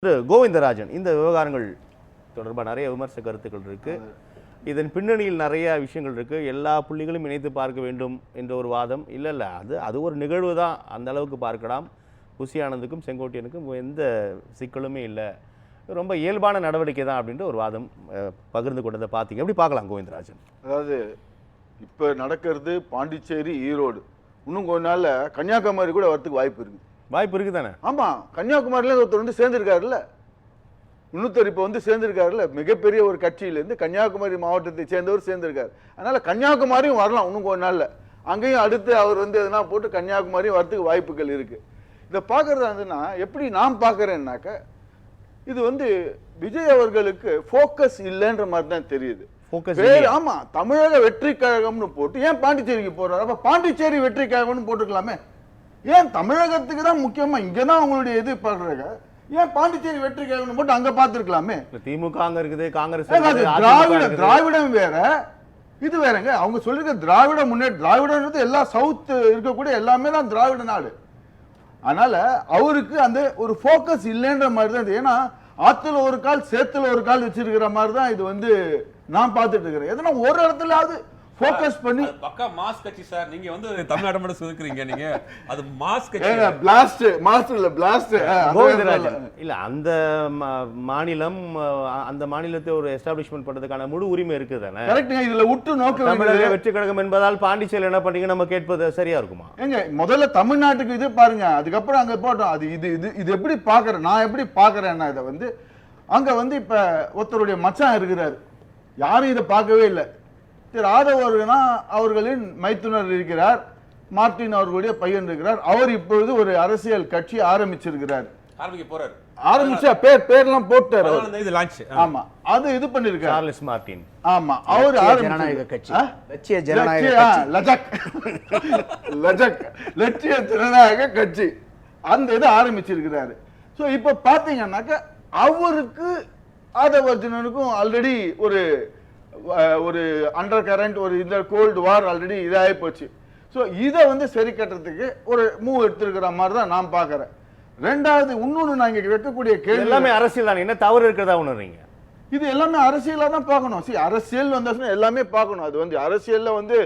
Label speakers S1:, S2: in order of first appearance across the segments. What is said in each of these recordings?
S1: கோவிந்தராஜன் இந்த விவகாரங்கள் தொடர்பாக நிறைய விமர்ச கருத்துக்கள் இருக்கு. இதன் பின்னணியில் நிறைய விஷயங்கள் இருக்கு. எல்லா புள்ளிகளும் இணைத்து பார்க்க வேண்டும் என்ற ஒரு வாதம் இல்ல அது ஒரு நிகழ்வு தான், அந்த அளவுக்கு பார்க்கலாம். புசி ஆனந்துக்கும் செங்கோட்டையனுக்கும் எந்த சிக்கலுமே இல்லை, ரொம்ப இயல்பான நடவடிக்கை தான் அப்படின்ற ஒரு வாதம் பகிர்ந்து கொண்டதை பார்த்தீங்க. எப்படி பார்க்கலாம் கோவிந்தராஜன்?
S2: அதாவது இப்போ நடக்கிறது பாண்டிச்சேரி, ஈரோடு, இன்னும் கொஞ்ச நாள்ல கன்னியாகுமரி கூட வரத்துக்கு வாய்ப்பு இருக்கு தானே? ஆமா, கன்னியாகுமரியில ஒருத்தர் வந்து சேர்ந்திருக்காருல்ல, இன்னொருத்தர் இப்போ வந்து சேர்ந்திருக்காருல்ல, மிகப்பெரிய ஒரு கட்சியிலேருந்து கன்னியாகுமரி மாவட்டத்தை சேர்ந்தவர் சேர்ந்திருக்காரு. அதனால கன்னியாகுமரியும் வரலாம் இன்னும் கொஞ்ச நாள்ல. அங்கேயும் அடுத்து அவர் வந்து எதனா போட்டு கன்னியாகுமரியும் வரத்துக்கு வாய்ப்புகள் இருக்கு. இதை பார்க்கறதா இருந்துன்னா எப்படி நான் பார்க்கறேன்னாக்க, இது வந்து விஜய் அவர்களுக்கு ஃபோக்கஸ் இல்லைன்ற மாதிரி தான் தெரியுது. ஆமா, தமிழக வெற்றி கழகம்னு போட்டு ஏன் பாண்டிச்சேரிக்கு போறாரு? அப்ப பாண்டிச்சேரி வெற்றி கழகம்னு போட்டுக்கலாமே. ஏன் தமிழகத்துக்கு தான் முக்கியமா இங்கதான் அவங்களுடைய இது பாக்குறாங்க, ஏன் பாண்டிச்சேரி வெற்றி கழகம் போட்டு அங்க பாத்துருக்கலாமே?
S1: திமுக அங்க இருக்குது, காங்கிரஸ்,
S2: திராவிடம் வேற, இது வேறங்க. அவங்க சொல்லிருக்க திராவிட முன்னேற்ற, திராவிடன்றது எல்லா சவுத் இருக்கக்கூடிய எல்லாமே தான் திராவிட நாடு. அதனால அவருக்கு அந்த ஒரு போக்கஸ் இல்லைன்ற மாதிரி தான். ஏன்னா ஆத்துல ஒரு கால் சேத்துல ஒரு கால் வச்சிருக்கிற மாதிரி தான் இது வந்து நான் பார்த்துட்டு இருக்கிறேன். எதனா ஒரு இடத்துலயாவது ஃபோக்கஸ் பண்ணி
S3: பக்கா மாஸ் கட்சி சார். நீங்க வந்து தமிழ்நாடு மட்டும் சுதுக்குறீங்க, நீங்க அது மாஸ் கட்சி.
S2: பிளாஸ்ட் மாஸ்டர் இல்ல, பிளாஸ்ட்
S1: இல்ல. அந்த மாநிலம், அந்த மாநிலத்தை ஒரு எஸ்டாப்ளிஷ்மென்ட் பண்றதுக்கான முழு உரிமை இருக்குது தானே?
S2: கரெக்ட்ங்க. இதுல உற்று நோக்க
S1: தமிழக வெற்றி கழகம் என்பதால் பாண்டிச்சேரி என்ன பண்ணீங்க நம்ம கேட்பது சரியா இருக்குமா?
S2: ஏங்க முதல்ல தமிழ்நாட்டுக்கு இது பாருங்க, அதுக்கப்புறம் அங்க போட்டோம். அது இது எப்படி பாக்குறேன், நான் எப்படி பாக்குறேன்னா, இதை வந்து அங்க வந்து இப்ப ஒருத்தருடைய மச்சான் இருக்கிறாரு, யாரும் இதை பார்க்கவே இல்லை. திரு ஆதவர்னா அவர்களின் மைத்துனர் இருக்கிறார், மார்டின் அவர்களுடைய பையன் இருக்கிறார். அவர் இப்பொழுது ஒரு அரசியல் கட்சி ஆரம்பிச்சிருக்கிறார், ஆரம்பிச்சா பேர்லாம் போட்டாரு. ஆமா, அது இது பண்ணிருக்காரு
S1: சார்லஸ் மார்டின்.
S2: ஆமா, அவர்
S4: ஜனநாயக கட்சி,
S2: லட்சிய ஜனநாயக கட்சி அந்த இது ஆரம்பிச்சிருக்கிறாரு. சோ இப்ப பாத்தீங்கன்னாக்க அவருக்கு ஆதவர்ஜுனனுக்கும் ஆல்ரெடி ஒரு அண்டர் கரண்ட், ஒரு இந்த கோல்டு வார் ஆல்ரெடி இதாகி போச்சு. ஸோ இதை வந்து சரி கட்டுறதுக்கு ஒரு மூவ் எடுத்திருக்கிற மாதிரி தான் நான் பார்க்குறேன். ரெண்டாவது இன்னொன்று நான் இங்கே வைக்கக்கூடிய கேள்வி,
S1: எல்லாமே அரசியல் தான், என்ன தவறு இருக்கிறதா உணர்றீங்க?
S2: இது எல்லாமே அரசியலாக தான் பார்க்கணும். சரி, அரசியல் வந்தாச்சுன்னா எல்லாமே பார்க்கணும். அது வந்து அரசியல்ல வந்து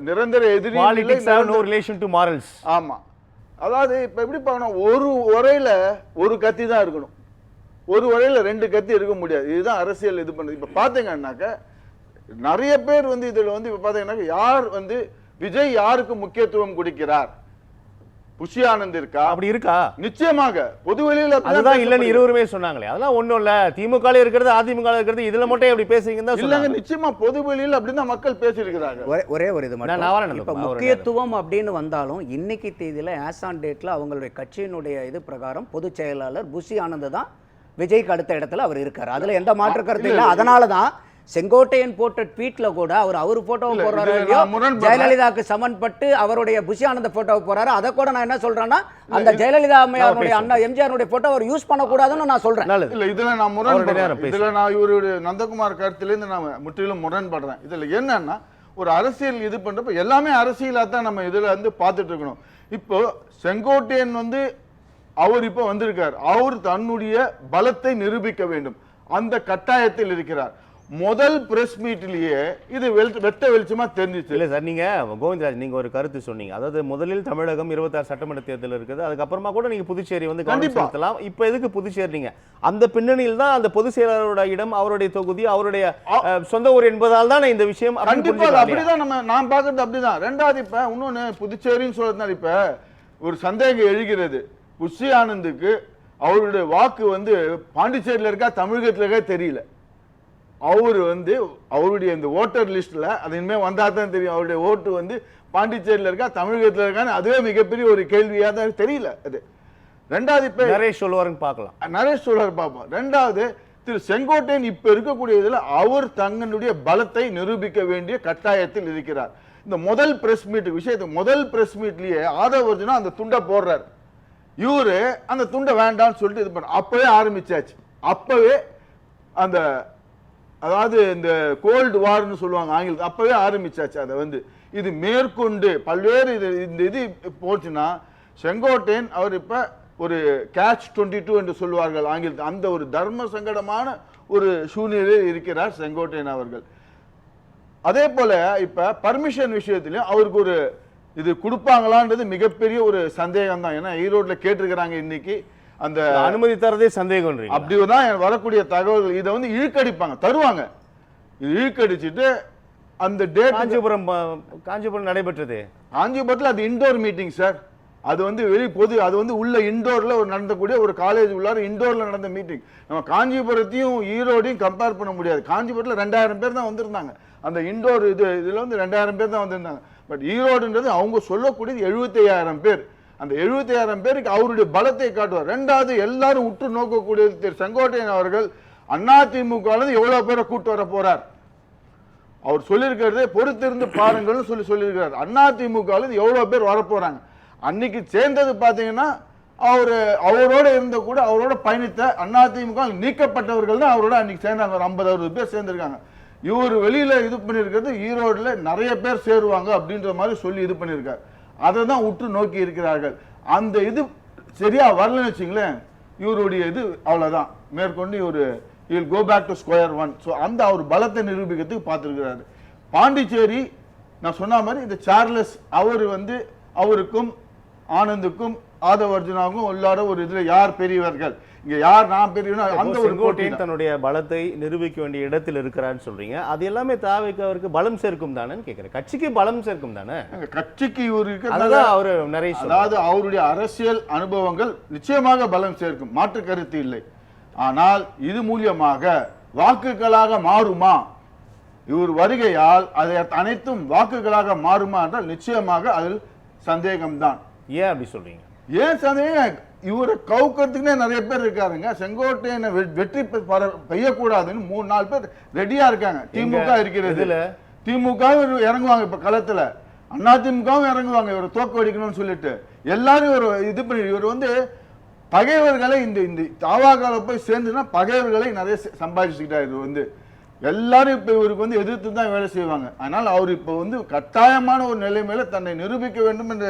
S2: நிரந்தர எதிரி,
S1: நோ ரிலேஷன் டு மாரல்ஸ்.
S2: ஆமா, அதாவது இப்போ எப்படி பார்க்கணும், ஒரு உரையில ஒரு கத்தி தான் இருக்கணும், ஒரு வரையில ரெண்டு கத்தி இருக்க முடியாது. இதுதான் அரசியல் இது பண்ணுது. இப்ப பாத்தீங்கன்னாக்க நிறைய பேர் வந்து இதுல வந்து இப்ப பாத்தீங்கன்னாக்க யார் வந்து விஜய் யாருக்கு முக்கியத்துவம் கொடுக்கிறார்? புஷி ஆனந்த் இருக்கா?
S1: அப்படி இருக்கா?
S2: நிச்சயமாக பொதுவெளியில
S1: அதுதான் இல்லன்னு இருவருமே சொன்னாங்களே. அதெல்லாம் ஒண்ணும் இல்ல, திமுக இருக்கிறது அதிமுக இருக்கிறது, இதுல மட்டும் எப்படி பேசுறீங்க?
S2: இல்லங்க, நிச்சயமா பொதுவெளியில அப்படிதான் மக்கள் பேசியிருக்கிறாங்க.
S4: ஒரே ஒரு இது மட்டும், இப்ப முக்கியத்துவம் அப்படின்னு வந்தாலும் இன்னைக்கு தேதியில ஆஸ் ஆன் டேட்ல அவங்களுடைய கட்சியினுடைய இது பிரகாரம் பொதுச் செயலாளர் புஷி ஆனந்த் தான் விஜய்க்கு அடுத்த இடத்துல அவர் இருக்காரு. அதுல எந்த மாற்று கருத்து இல்லை. அதனாலதான் செங்கோட்டையன் போட்ட ட்வீட்ல கூட அவர் போட்டோவை போடுறாரு, ஜெயலலிதாவுக்கு சமன்பட்டு அவருடைய புஷி ஆனந்த போட்டோவை போறாரு. அதை கூட நான் என்ன சொல்றேன்னா, அந்த ஜெயலலிதா அம்மையாருடைய அண்ணா எம்ஜிஆருடைய போட்டோ அவர் யூஸ் பண்ணக்கூடாதுன்னு நான் சொல்றேன்.
S2: இல்ல, இதுல நான் முரண்படுறேன். இதுல நான் இவருடைய நந்தகுமார் கருத்திலிருந்து நான் முற்றிலும் முரண்படுறேன். இதுல என்னன்னா, ஒரு அரசியல் இது பண்றப்ப எல்லாமே அரசியலா தான் நம்ம இதுல வந்து பார்த்துட்டு இருக்கணும். இப்போ செங்கோட்டையன் வந்து அவர் இப்ப வந்திருக்கார், அவர் தன்னுடைய பலத்தை நிரூபிக்க வேண்டும், அந்த கட்டாயத்தில் இருக்கிறார். முதல் பிரஸ் மீட்லயே இது வெட்ட வெளிச்சமா தெரிஞ்சிச்சு.
S1: இல்ல சார், நீங்க கோவிந்தராஜ் நீங்க ஒரு கருத்து சொன்னீங்க. அதாவது முதலில் தமிழகம் 26 சட்டமன்ற தேர்தல் இருக்குது, அதுக்கப்புறமா கூட நீங்க புதுச்சேரி வந்து கண்டிப்பா. இப்ப எதுக்கு புதுச்சேரிங்க? அந்த பின்னணியில் தான் அந்த பொதுச் செயலாளரோட இடம், அவருடைய தொகுதி, அவருடைய சொந்த ஊர் என்பதால் தான் இந்த விஷயம்.
S2: கண்டிப்பா அப்படிதான் நான் பாக்குறது அப்படிதான். ரெண்டாவது இப்ப இன்னொன்னு புதுச்சேரின்னு சொல்றதுனால இப்ப ஒரு சந்தேகம் எழுகிறது, புஷி ஆனந்துக்கு அவருடைய வாக்கு வந்து பாண்டிச்சேரியில் இருக்கா தமிழகத்தில் இருக்கா தெரியல. அவர் வந்து அவருடைய இந்த ஓட்டர் லிஸ்ட்ல அது இனிமே வந்தா தான் தெரியும், அவருடைய ஓட்டு வந்து பாண்டிச்சேரியில் இருக்கா தமிழகத்தில் இருக்கான்னு. அதுவே மிகப்பெரிய ஒரு கேள்வியா தான் தெரியல. அது ரெண்டாவது இப்ப
S1: நரேஷ் சொல்லுவாருன்னு பார்க்கலாம்,
S2: நரேஷ் சொல்லுவார் பார்ப்போம். ரெண்டாவது திரு செங்கோட்டையன் இப்ப இருக்கக்கூடிய இதுல அவர் தங்களுடைய பலத்தை நிரூபிக்க வேண்டிய கட்டாயத்தில் இருக்கிறார். இந்த முதல் பிரஸ் மீட் விஷயத்துக்கு முதல் பிரஸ் மீட்லயே ஆதவர்ஜுனா அந்த துண்டை போடுறாரு, இவரு அந்த துண்டை வேண்டாம்னு சொல்லிட்டு இது பண்ண அப்பவே ஆரம்பிச்சாச்சு. அப்பவே அந்த அதாவது இந்த கோல்டு வார்னு சொல்லுவாங்க ஆங்கிலத்தில், அப்பவே ஆரம்பிச்சாச்சு. அதை வந்து இது மேற்கொண்டு பல்வேறு இந்த இது போச்சுன்னா செங்கோட்டையன் அவர் இப்ப ஒரு கேட்ச் 22 என்று சொல்வார்கள் ஆங்கிலத்தில், அந்த ஒரு தர்ம சங்கடமான ஒரு சூழ்நிலையில் இருக்கிறார் செங்கோட்டையன் அவர்கள். அதே போல இப்ப பர்மிஷன் விஷயத்திலையும் அவருக்கு ஒரு இது கொடுப்பாங்களான்றது மிகப்பெரிய ஒரு சந்தேகம் தான். ஏன்னா ஈரோட்ல கேட்டிருக்கிறாங்க இன்னைக்கு அந்த
S1: அனுமதி தரதே சந்தேகம்.
S2: அப்படிதான் வரக்கூடிய தகவல்கள். இதை வந்து இழுக்கடிப்பாங்க, தருவாங்க, இது இழுக்கடிச்சிட்டு அந்த டேட்
S1: காஞ்சிபுரம் நடைபெற்றது.
S2: காஞ்சிபுரத்தில் அது இண்டோர் மீட்டிங் சார். அது வந்து வெளி பொது, அது வந்து உள்ள இண்டோர்ல ஒரு நடந்தக்கூடிய ஒரு காலேஜ் உள்ளார இண்டோர்ல நடந்த மீட்டிங். நம்ம காஞ்சிபுரத்தையும் ஈரோடையும் கம்பேர் பண்ண முடியாது. காஞ்சிபுரத்தில் 2000 பேர் தான் வந்திருந்தாங்க. அந்த இண்டோர் இதுல வந்து 2000 பேர் தான் வந்திருந்தாங்க. பட் ஈரோடுன்றது அவங்க சொல்லக்கூடியது 75,000 பேர். அந்த 75,000 பேருக்கு அவருடைய பலத்தை காட்டுவார். ரெண்டாவது எல்லாரும் உற்று நோக்கக்கூடியது திரு செங்கோட்டையன் அவர்கள் அதிமுக எவ்வளவு பேரை கூட்டு வர போறார். அவர் சொல்லியிருக்கிறது பொறுத்திருந்து பாருங்கள்னு சொல்லியிருக்கிறார். அதிமுக எவ்வளவு பேர் வரப்போறாங்க. அன்னைக்கு சேர்ந்தது பாத்தீங்கன்னா அவரோட இருந்த கூட அவரோட பயணித்த அதிமுக நீக்கப்பட்டவர்கள் தான் அவரோட அன்னைக்கு சேர்ந்தாங்க. ஒரு 50-60 பேர் சேர்ந்திருக்காங்க. இவர் வெளியில இது பண்ணிருக்கிறது ஈரோடுல நிறைய பேர் சேருவாங்க அப்படின்ற மாதிரி சொல்லி இது பண்ணிருக்காரு. அதை தான் உற்று நோக்கி இருக்கிறார்கள். அந்த இது சரியா வரலன்னு வச்சுங்களேன், இவருடைய இது அவ்வளவுதான். மேற்கொண்டு இவர் go back to square one. So அந்த அவர் பலத்தை நிரூபிக்கிறதுக்கு பார்த்துருக்கிறாரு. பாண்டிச்சேரி நான் சொன்ன மாதிரி இந்த சார்லஸ் அவர் வந்து அவருக்கும் ஆனந்துக்கும் ஆதவர்ஜுனாவுக்கும் உள்ளார ஒரு இதுல யார் பெரியவர்கள், இங்க யார் நான் பெரியவன், அந்த ஒரு
S1: செங்கோட்டையன் தன்னுடைய பலத்தை நிரூபிக்க வேண்டிய இடத்தில் இருக்கிறான்னு சொல்றீங்க. அது எல்லாமே தாவேக்கு அவருக்கு பலம் சேர்க்கும் தானே கேட்கிறேன். கட்சிக்கு பலம் சேர்க்கும் தானே.
S2: கட்சிக்கு இவருக்கு
S1: அவரு நிறைய,
S2: அதாவது அவருடைய அரசியல் அனுபவங்கள் நிச்சயமாக பலம் சேர்க்கும், மாற்று கருத்து இல்லை. ஆனால் இது மூலியமாக வாக்குகளாக மாறுமா, இவர் வருகையால் அதை அனைத்தும் வாக்குகளாக மாறுமா என்றால் நிச்சயமாக அதில் சந்தேகம்தான்.
S1: ஏன் அப்படி சொல்றீங்க?
S2: ஏன் சந்தேகம்? இவரை கவுக்கிறதுக்குன்னே நிறைய பேர் இருக்காருங்க. செங்கோட்டையனை வெற்றி பெய்யக்கூடாதுன்னு 3-4 பேர் ரெடியா இருக்காங்க. திமுக இருக்கிறது, திமுக இறங்குவாங்க இப்ப களத்துல, அதிமுகவும் இறங்குவாங்க இவரை தோக்க அடிக்கணும்னு சொல்லிட்டு. எல்லாரும் இவர் இது பண்ணி இவர் வந்து பகைவர்களை இந்த தாவாக்கால போய் சேர்ந்துன்னா பகைவர்களை நிறைய சம்பாதிச்சுக்கிட்டாரு. இது வந்து எல்லாரும் இப்ப இவருக்கு வந்து எதிர்த்து தான் வேலை செய்வாங்க. அதனால அவர் இப்ப வந்து கட்டாயமான ஒரு நிலைமையில தன்னை நிரூபிக்க வேண்டும் என்ற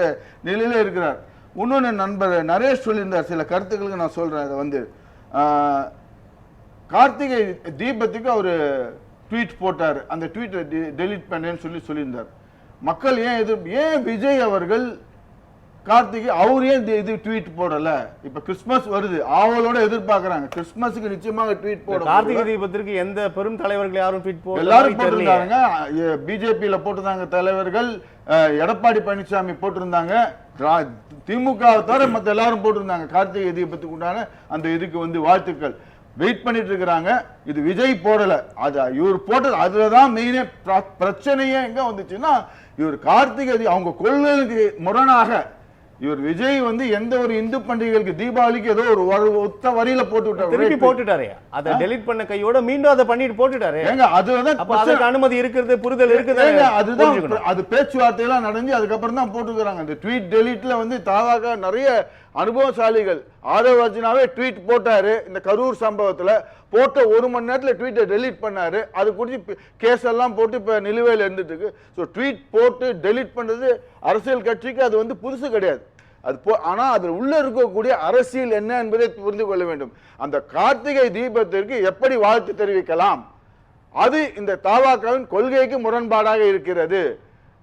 S2: நிலையில இருக்கிறார். இன்னொன்று நண்பர் நரேஷ் சொல்லியிருந்தார், சில கருத்துக்களுக்கு நான் சொல்றேன். அதை வந்து கார்த்திகை தீபத்துக்கு அவர் ட்வீட் போட்டார். அந்த ட்வீட்டை டெலீட் பண்ணேன்னு சொல்லியிருந்தார். மக்கள் ஏன் விஜய் அவர்கள் கார்த்திகை அவர் ஏன் இது ட்வீட் போடல? இப்ப கிறிஸ்துமஸ் வருது, ஆவலோட எதிர்பார்க்கறாங்க. கிறிஸ்துமஸ்க்கு நிச்சயமாக ட்வீட் போட.
S1: கார்த்திகை தீபத்திற்கு எந்த பெரும் தலைவர்கள் யாரும் ட்வீட் போடல.
S2: எல்லாரும் போட்டிருந்தாங்க. பிஜேபியில போட்டிருந்தாங்க தலைவர்கள், எடப்பாடி பழனிசாமி போட்டிருந்தாங்க, திமுக தவிர மற்ற எல்லாரும் போட்டிருந்தாங்க. கார்த்திகை தீபத்துக்கு உண்டான அந்த இதுக்கு வந்து வாழ்த்துக்கள் வெயிட் பண்ணிட்டு இருக்கிறாங்க. இது விஜய் போடல, அது இவர் போட்டது. அதுலதான் மெயினே பிரச்சனையே எங்க வந்துச்சுன்னா, இவர் கார்த்திகை அவங்க கொள்கைக்கு முரணாக இவர் விஜய் வந்து எந்த ஒரு இந்து பண்டிகைகளுக்கு தீபாவளிக்கு ஏதோ ஒரு ஒத்த வரியில
S1: போட்டுட்டாரு. அதை டெலீட் பண்ண கையோட மீண்டும் அதை பண்ணிட்டு போட்டுட்டாரு. அதுதான் அனுமதி இருக்கிறது, புரிதல் இருக்குது.
S2: அதுதான் அது பேச்சுவார்த்தையெல்லாம் நடந்து அதுக்கப்புறம் தான் போட்டுக்கிறாங்க. அந்த ட்வீட் டெலீட்ல வந்து தாவாக நிறைய அனுபவசாலிகள், ஆதவர்ஜுனாவே ட்வீட் போட்டாரு. இந்த கரூர் சம்பவத்துல போட்ட 1 மணி நேரத்தில் ட்வீட்டை டெலீட் பண்ணாரு. அது குறித்து கேஸ் எல்லாம் போட்டு இப்ப நிலுவையில் இருந்துட்டு இருக்கு. ஸோ ட்வீட் போட்டு டெலீட் பண்றது அரசியல் கட்சிக்கு அது வந்து புதுசு கிடையாது. ஆனா அதுல உள்ள இருக்கக்கூடிய அரசியல் என்ன என்பதை புரிந்து கொள்ள வேண்டும். அந்த கார்த்திகை தீபத்திற்கு எப்படி வாழ்த்து தெரிவிக்கலாம், அது இந்த தாவாக்காவின் கொள்கைக்கு முரண்பாடாக இருக்கிறது.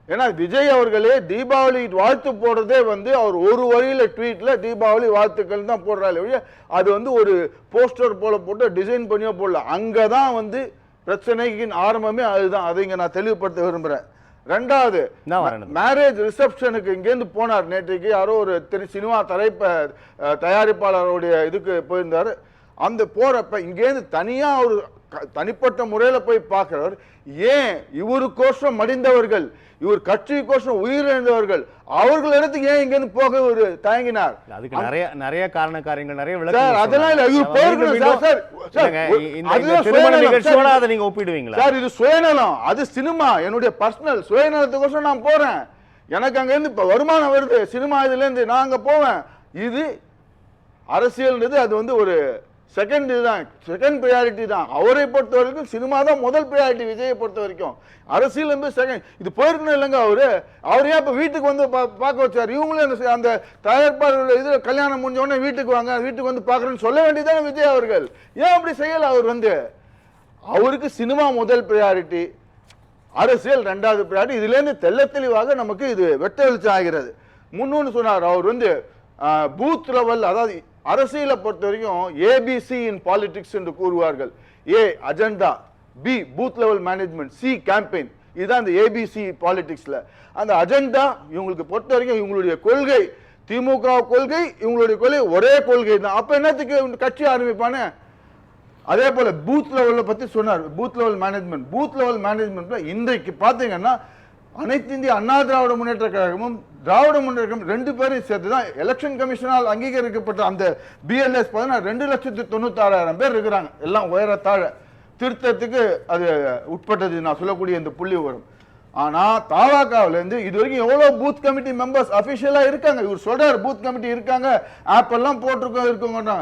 S2: ஏன்னா விஜய் அவர்களே தீபாவளி வாழ்த்து போடுறதே வந்து அவர் ஒரு வரியில ட்வீட்ல தீபாவளி வாழ்த்துக்கள் தான் போடுறாரு. அது வந்து ஒரு போஸ்டர் போல போட்டு டிசைன் பண்ணியோ போடல. அங்கதான் வந்து பிரச்சனைக்கு ஆரம்பமே அதுதான். அதை இங்க நான் தெளிவுபடுத்த விரும்புறேன். ரெண்டாவது, மேரேஜ் ரிசப்ஷனுக்கு இங்கேருந்து போனார். நேற்றைக்கு யாரோ ஒரு சினிமா தயாரிப்பாளருடைய இதுக்கு போயிருந்தாரு. அந்த போறப்ப இங்கேருந்து தனியா ஒரு தனிப்பட்ட முறையில போய் பார்க்கிறவர். ஏன் இவருக்கோசம் மடிந்தவர்கள், இவர் கட்சிக்கோசம் உயிரிழந்தவர்கள், அவர்களிடத்துக்கு ஏன் இங்கிருந்து போக ஒரு தயங்கினார்?
S1: அதுக்கு நிறைய காரண காரியங்கள் நிறைய
S2: அதெல்லாம் இல்ல, இவர் போயிருக்கணும்
S1: சார். நீங்க ஒப்பிடுவீங்களா
S2: சார்? இது சுயநலம், அது சினிமா. என்னுடைய பர்சனல் சுயநலத்துக்கோசம் நான் போறேன். எனக்கு அங்க இருந்து இப்ப வருமானம் வருது சினிமா இதுல இருந்து, நான் அங்க போவேன். இது அரசியல்ன்றது அது வந்து ஒரு செகண்ட் இதுதான், செகண்ட் ப்ரையாரிட்டி தான். அவரை பொறுத்த வரைக்கும் சினிமா தான் முதல் ப்ரையாரிட்டி. விஜயை பொறுத்த வரைக்கும் அரசியல் வந்து செகண்ட். இது போயிருக்கணும் இல்லைங்க. அவர் ஏன் இப்போ வீட்டுக்கு வந்து பார்க்க வச்சார்? இவங்களும் அந்த தயாரிப்பாளர் இது கல்யாணம் முடிஞ்ச உடனே வீட்டுக்கு வாங்க, வீட்டுக்கு வந்து பார்க்குறேன்னு சொல்ல வேண்டியதானே விஜய் அவர்கள். ஏன் அப்படி செய்யல? அவருக்கு சினிமா முதல் ப்ரையாரிட்டி, அரசியல் ரெண்டாவது ப்ரையாரிட்டி. இதுலேருந்து தெள்ள தெளிவாக நமக்கு இது வெட்ட வெளிச்சம் ஆகிறது. முன்னொன்று சொன்னார் அவர் பூத் லெவல், அதாவது அரசியலை பொறுத்த வரைக்கும் ஏபிசி இன் பாலிடிக்ஸ் என்று கூறுவார்கள். A agenda, B booth level management, C campaign. இதுதான் இந்த ஏபிசி பாலிடிக்ஸ்ல. அந்த அஜெண்டா இவங்களுக்கு பொறுத்த வரைக்கும் இவங்களுடைய கொள்கை, திமுக கொள்கை, இவங்களுடைய கொள்கை ஒரே கொள்கை தான். அப்ப என்னத்துக்கு கட்சி ஆரம்பிப்பானே? அதே போல பூத் லெவல்ல பத்தி சொன்னார். Booth level management, booth level மேனேஜ்மெண்ட்ல இன்றைக்கு பாத்தீங்கன்னா அனைத்து இந்திய அண்ணா திராவிட முன்னேற்ற கழகமும் திராவிட முன்னேற்ற கழகம் ரெண்டு பேரும் சேர்த்து தான் எலெக்ஷன் கமிஷனால் அங்கீகரிக்கப்பட்ட அந்த பிஎல்எஸ் 2,96,000 பேர் இருக்கிறாங்க. எல்லாம் உயரத்தாழ திருத்தத்துக்கு அது உட்பட்டது நான் சொல்லக்கூடிய இந்த புள்ளி வரும். ஆனா தாவாக்காவில இருந்து இது வரைக்கும் எவ்வளவு பூத் கமிட்டி மெம்பர்ஸ் அபிஷியலா இருக்காங்க? இவர் சொல்றாரு பூத் கமிட்டி இருக்காங்க, ஆப் எல்லாம் போட்டிருக்கோம் இருக்கோங்க.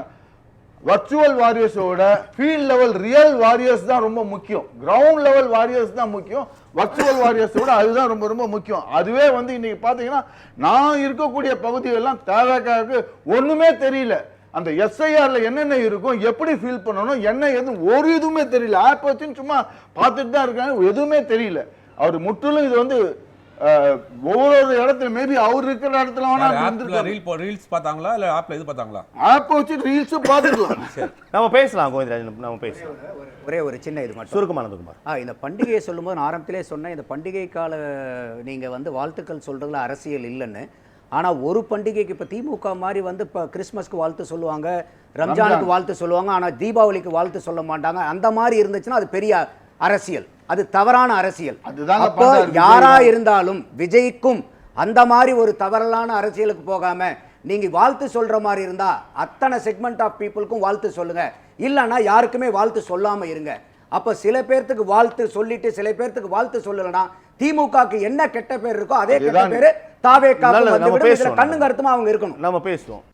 S2: வர்ச்சுவல் வாரியர்ஸோட ஃபீல்ட் லெவல் ரியல் வாரியர்ஸ் தான் ரொம்ப முக்கியம். கிரவுண்ட் லெவல் வாரியர்ஸ் தான் முக்கியம். வர்ச்சுவல் வாரியர்ஸோட அதுதான் ரொம்ப ரொம்ப முக்கியம். அதுவே இன்னைக்கு பாத்தீங்கன்னா நான் இருக்கக்கூடிய பகுதியெல்லாம் தேவைக்காக ஒண்ணுமே தெரியல. அந்த எஸ்ஐஆர்ல என்னென்ன இருக்கும், எப்படி ஃபீல் பண்ணணும், என்ன எதுவும் ஒரு இதுவுமே தெரியல. ஆப் வச்சுன்னு சும்மா பார்த்துட்டு தான் இருக்காங்க, எதுவுமே தெரியல. அவர் முற்றிலும் இது ஒவ்வொரு இடத்துல மேபி அவர் இருக்கிற இடத்துல
S3: ரீல்ஸ் பார்த்தாங்களா இல்ல ஆப்ல இது பார்த்தாங்களா?
S2: ஆப் வச்சு ரீல்ஸ் பார்த்துக்கலாம்.
S1: நம்ம பேசலாம் கோவிந்தராஜன், நம்ம பேசலாம்.
S4: ஒரே ஒரு சின்ன இது மட்டும்
S1: சுருக்கமானது குமார்.
S4: இந்த பண்டிகையை சொல்லும்போது நான் ஆரம்பத்திலே சொன்னேன், இந்த பண்டிகை கால நீங்கள் வாழ்த்துக்கள் சொல்கிறதுல அரசியல் இல்லைன்னு. ஆனால் ஒரு பண்டிகைக்கு இப்போ திமுக மாதிரி இப்போ கிறிஸ்மஸ்க்கு வாழ்த்து சொல்லுவாங்க, ரம்ஜானுக்கு வாழ்த்து சொல்லுவாங்க, ஆனால் தீபாவளிக்கு வாழ்த்து சொல்ல மாட்டாங்க. அந்த மாதிரி இருந்துச்சுன்னா அது பெரிய அரசியல், அது தவறான அரசியல். அப்போ யாரா இருந்தாலும் விஜய்க்கும் அந்த மாதிரி ஒரு தவறலான அரசியலுக்கு போகாம நீங்க வாழ்த்து சொல்ற மாதிரி இருந்தா அத்தனை செக்மெண்ட் ஆஃப் பீப்புளுக்கும் வாழ்த்து சொல்லுங்க, இல்லைன்னா யாருக்குமே வாழ்த்து சொல்லாம இருங்க. அப்ப சில பேர்த்துக்கு வாழ்த்து சொல்லிட்டு சில பேர்த்துக்கு வாழ்த்து சொல்லலனா திமுகக்கு என்ன கெட்ட பேர் இருக்கோ அதே கெட்ட பேரு தாவேக்காவுக்கு வந்து கண்ணு கருத்துமா அவங்க இருக்கணும்.
S1: நம்ம பேசுவோம்.